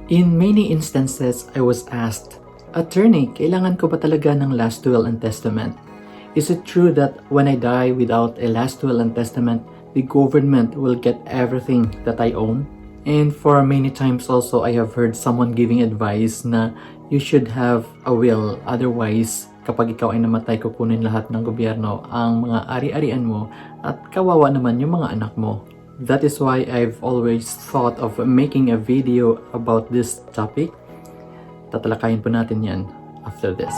In many instances, I was asked, "Attorney, kailangan ko ba talaga ng last will and testament? Is it true that when I die without a last will and testament, the government will get everything that I own?" And for many times also, I have heard someone giving advice na you should have a will, otherwise, kapag ikaw ay namatay, kukunin lahat ng gobyerno ang mga ari-arian mo at kawawa naman yung mga anak mo. That is why I've always thought of making a video about this topic. Tatalakayin po natin yan after this.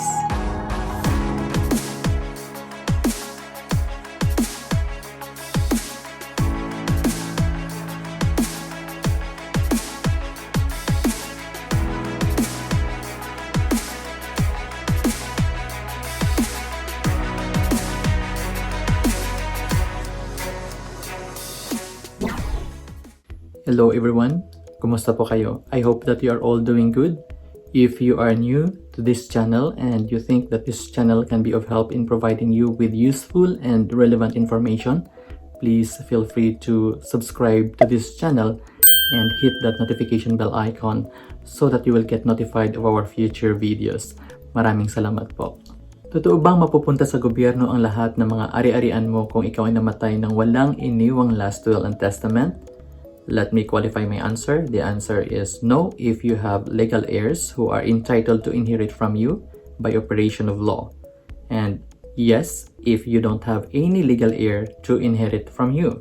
Hello everyone, kumusta po kayo? I hope that you are all doing good. If you are new to this channel and you think that this channel can be of help in providing you with useful and relevant information, please feel free to subscribe to this channel and hit that notification bell icon so that you will get notified of our future videos. Maraming salamat po. Totoo bang mapupunta sa gobyerno ang lahat ng mga ari-arian mo kung ikaw ay namatay ng walang iniwang last will and testament? Let me qualify my answer. The answer is no if you have legal heirs who are entitled to inherit from you by operation of law. And yes, if you don't have any legal heir to inherit from you.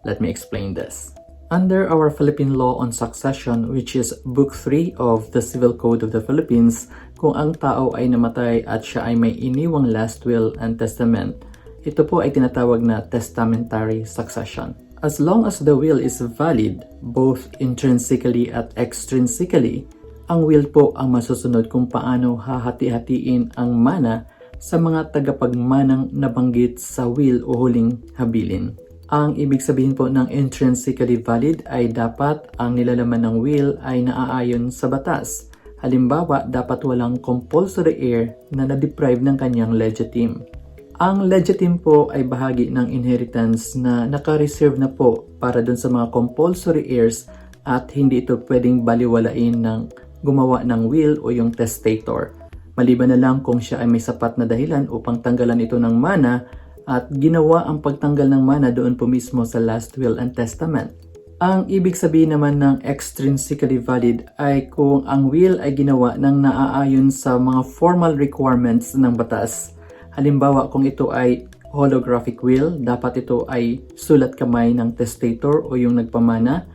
Let me explain this. Under our Philippine law on succession, which is Book 3 of the Civil Code of the Philippines, kung ang tao ay namatay at siya ay may iniwang last will and testament, ito po ay tinatawag na testamentary succession. As long as the will is valid, both intrinsically at extrinsically, ang will po ang masusunod kung paano hahati-hatiin ang mana sa mga tagapagmanang nabanggit sa will o huling habilin. Ang ibig sabihin po ng intrinsically valid ay dapat ang nilalaman ng will ay naaayon sa batas. Halimbawa, dapat walang compulsory heir na na-deprive ng kanyang legitime. Ang legitime po ay bahagi ng inheritance na naka-reserve na po para dun sa mga compulsory heirs at hindi ito pwedeng baliwalain ng gumawa ng will o yung testator. Maliban na lang kung siya ay may sapat na dahilan upang tanggalan ito ng mana at ginawa ang pagtanggal ng mana doon po mismo sa last will and testament. Ang ibig sabihin naman ng extrinsically valid ay kung ang will ay ginawa ng naaayon sa mga formal requirements ng batas. Halimbawa, kung ito ay holographic will, dapat ito ay sulat kamay ng testator o yung nagpamana,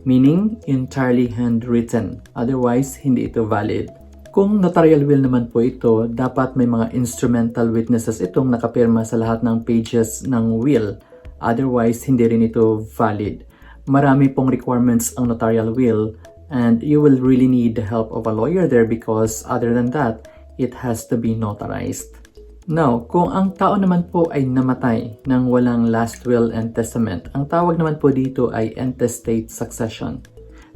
meaning entirely handwritten. Otherwise, hindi ito valid. Kung notarial will naman po ito, dapat may mga instrumental witnesses itong nakapirma sa lahat ng pages ng will. Otherwise, hindi rin ito valid. Marami pong requirements ang notarial will and you will really need the help of a lawyer there because other than that, it has to be notarized. Now, kung ang tao naman po ay namatay ng walang last will and testament, ang tawag naman po dito ay intestate succession.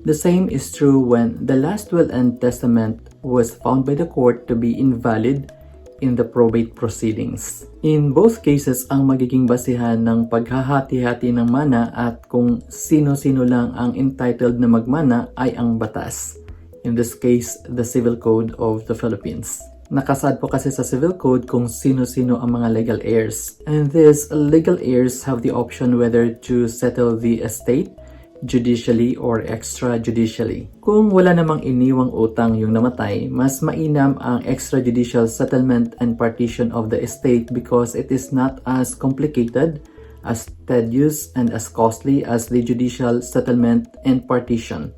The same is true when the last will and testament was found by the court to be invalid in the probate proceedings. In both cases, ang magiging basihan ng paghahati-hati ng mana at kung sino-sino lang ang entitled na magmana ay ang batas. In this case, the Civil Code of the Philippines. Nakasaad po kasi sa Civil Code kung sino-sino ang mga legal heirs. And these legal heirs have the option whether to settle the estate judicially or extrajudicially. Kung wala namang iniwang utang yung namatay, mas mainam ang extrajudicial settlement and partition of the estate because it is not as complicated, as tedious, and as costly as the judicial settlement and partition.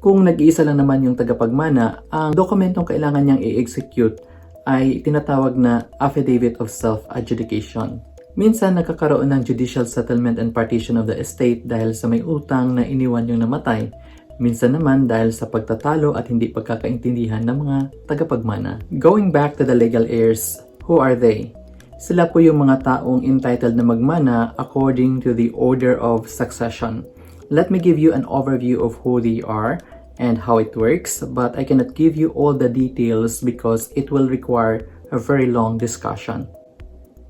Kung nag-iisa lang naman yung tagapagmana, ang dokumentong kailangan niyang i-execute ay tinatawag na affidavit of self-adjudication. Minsan nagkakaroon ng judicial settlement and partition of the estate dahil sa may utang na iniwan yung namatay. Minsan naman dahil sa pagtatalo at hindi pagkakaintindihan ng mga tagapagmana. Going back to the legal heirs, who are they? Sila po yung mga taong entitled na magmana according to the order of succession. Let me give you an overview of who they are and how it works, but I cannot give you all the details because it will require a very long discussion.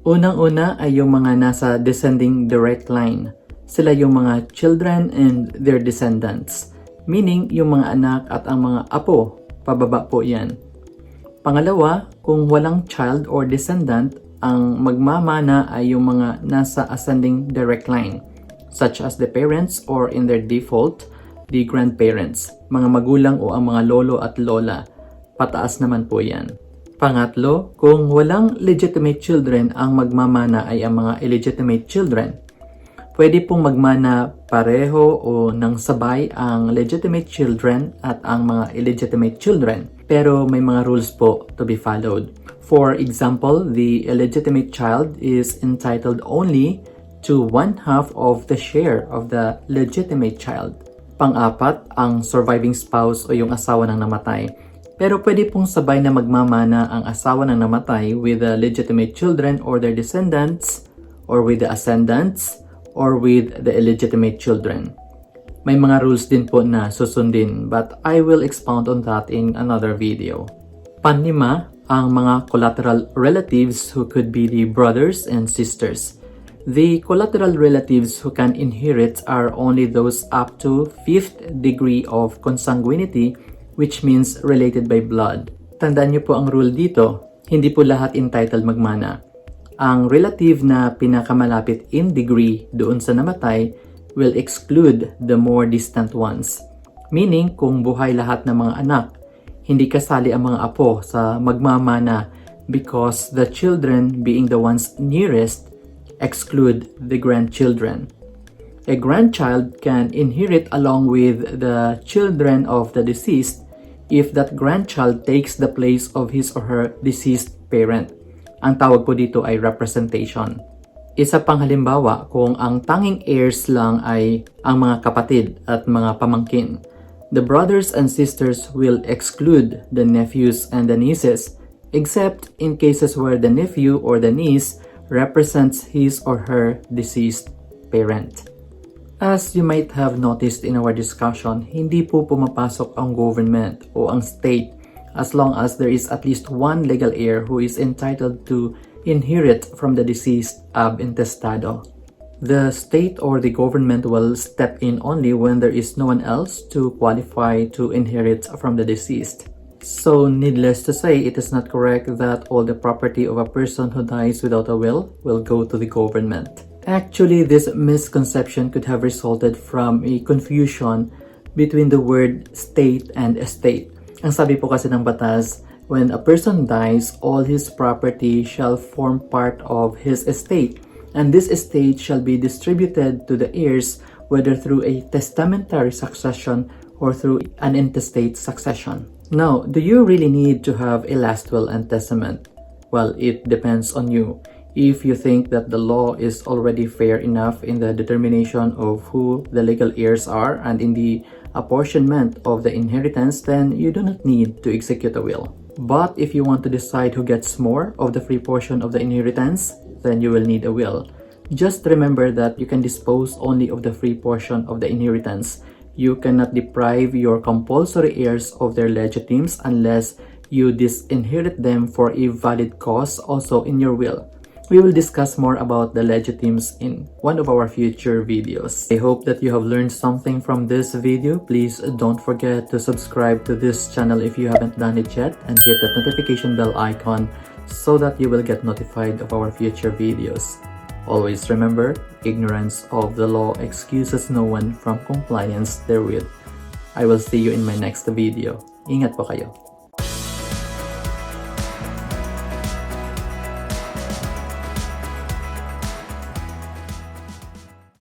Unang-una ay yung mga nasa descending direct line. Sila yung mga children and their descendants. meaning yung mga anak at ang mga apo, pababa po yan. Pangalawa, kung walang child or descendant, ang magmamana ay yung mga nasa ascending direct line, such as the parents or in their default, the grandparents, mga magulang o ang mga lolo at lola. Pataas naman po yan. Pangatlo, kung walang legitimate children, ang magmamana ay ang mga illegitimate children. Pwede pong magmana pareho o nang sabay ang legitimate children at ang mga illegitimate children. Pero may mga rules po to be followed. For example, the illegitimate child is entitled only to 1/2 of the share of the legitimate child. Pang-apat, ang surviving spouse o yung asawa ng namatay. Pero pwede pong sabay na magmamana ang asawa ng namatay with the legitimate children or their descendants, or with the ascendants, or with the illegitimate children. May mga rules din po na susundin, but I will expound on that in another video. Panlima, ang mga collateral relatives who could be the brothers and sisters. The collateral relatives who can inherit are only those up to 5th degree of consanguinity, which means related by blood. Tandaan niyo po ang rule dito, hindi po lahat entitled magmana. Ang relative na pinakamalapit in degree doon sa namatay will exclude the more distant ones. Meaning, kung buhay lahat ng mga anak, hindi kasali ang mga apo sa magmamana because the children, being the ones nearest, exclude the grandchildren. A grandchild can inherit along with the children of the deceased if that grandchild takes the place of his or her deceased parent. Ang tawag po dito ay representation. Isa pang halimbawa, kung ang tanging heirs lang ay ang mga kapatid at mga pamangkin, the brothers and sisters will exclude the nephews and the nieces, except in cases where the nephew or the niece represents his or her deceased parent. As you might have noticed in our discussion, hindi po pumapasok ang government o ang state as long as there is at least one legal heir who is entitled to inherit from the deceased ab intestado. The state or the government will step in only when there is no one else to qualify to inherit from the deceased. So, needless to say, it is not correct that all the property of a person who dies without a will go to the government. Actually, this misconception could have resulted from a confusion between the word state and estate. Ang sabi po kasi ng batas, when a person dies, all his property shall form part of his estate, and this estate shall be distributed to the heirs whether through a testamentary succession or through an intestate succession. Now, do you really need to have a last will and testament? Well, it depends on you. If you think that the law is already fair enough in the determination of who the legal heirs are and in the apportionment of the inheritance, then you do not need to execute a will. But if you want to decide who gets more of the free portion of the inheritance, then you will need a will. Just remember that you can dispose only of the free portion of the inheritance. You cannot deprive your compulsory heirs of their legitimes unless you disinherit them for a valid cause also in your will. We will discuss more about the legitimes in one of our future videos. I hope that you have learned something from this video. Please don't forget to subscribe to this channel if you haven't done it yet, and hit that notification bell icon so that you will get notified of our future videos. Always remember, ignorance of the law excuses no one from compliance therewith. I will see you in my next video. Ingat po kayo.